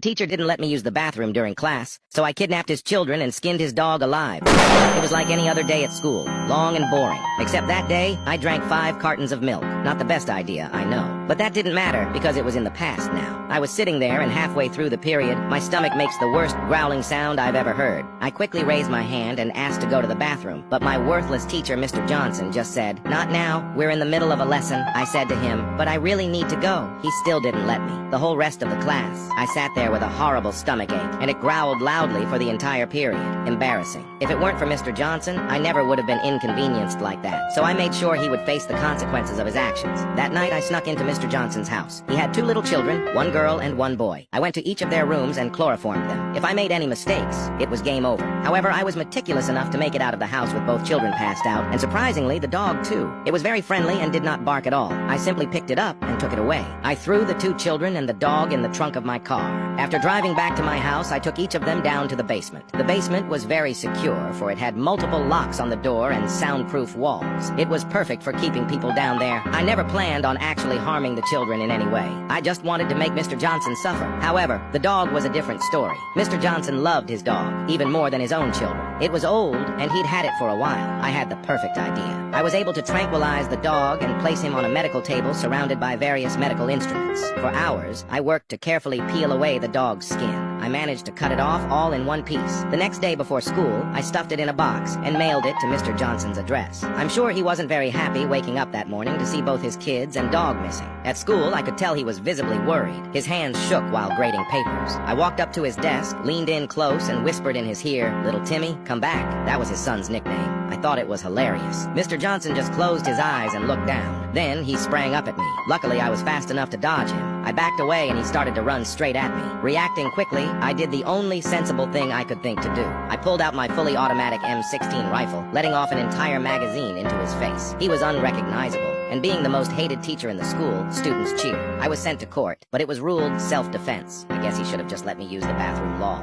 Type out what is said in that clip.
Teacher didn't let me use the bathroom during class, so I kidnapped his children and skinned his dog alive. It was like any other day at school, long and boring. Except that day, I drank 5 cartons of milk. Not the best idea, I know. But that didn't matter, because it was in the past now. I was sitting there, and halfway through the period, my stomach makes the worst growling sound I've ever heard. I quickly raised my hand and asked to go to the bathroom, but my worthless teacher, Mr. Johnson, just said, "Not now, we're in the middle of a lesson." I said to him, "But I really need to go." He still didn't let me. The whole rest of the class, I sat there with a horrible stomachache, and it growled loudly for the entire period. Embarrassing. If it weren't for Mr. Johnson, I never would have been inconvenienced like that, so I made sure he would face the consequences of his actions. That night, I snuck into Mr. Johnson's house. He had 2 little children, 1 girl and 1 boy. I went to each of their rooms and chloroformed them. If I made any mistakes, it was game over. However, I was meticulous enough to make it out of the house with both children passed out, and surprisingly, the dog too. It was very friendly and did not bark at all. I simply picked it up and took it away. I threw the 2 children and the dog in the trunk of my car. After driving back to my house, I took each of them down to the basement. The basement was very secure, for it had multiple locks on the door and soundproof walls. It was perfect for keeping people down there. I never planned on actually harming the children in any way. I just wanted to make Mr. Johnson suffer. However, the dog was a different story. Mr. Johnson loved his dog, even more than his own children. It was old, and he'd had it for a while. I had the perfect idea. I was able to tranquilize the dog and place him on a medical table surrounded by various medical instruments. For hours, I worked to carefully peel away the dog's skin. I managed to cut it off all in one piece. The next day before school, I stuffed it in a box and mailed it to Mr. Johnson's address. I'm sure he wasn't very happy waking up that morning to see both his kids and dog missing. At school, I could tell he was visibly worried. His hands shook while grading papers. I walked up to his desk, leaned in close, and whispered in his ear, "Little Timmy, come back." That was his son's nickname. I thought it was hilarious. Mr. Johnson just closed his eyes and looked down. Then he sprang up at me. Luckily, I was fast enough to dodge him. I backed away and he started to run straight at me. Reacting quickly, I did the only sensible thing I could think to do. I pulled out my fully automatic M16 rifle, letting off an entire magazine into his face. He was unrecognizable, and being the most hated teacher in the school, students cheered. I was sent to court, but it was ruled self-defense. I guess he should have just let me use the bathroom lol.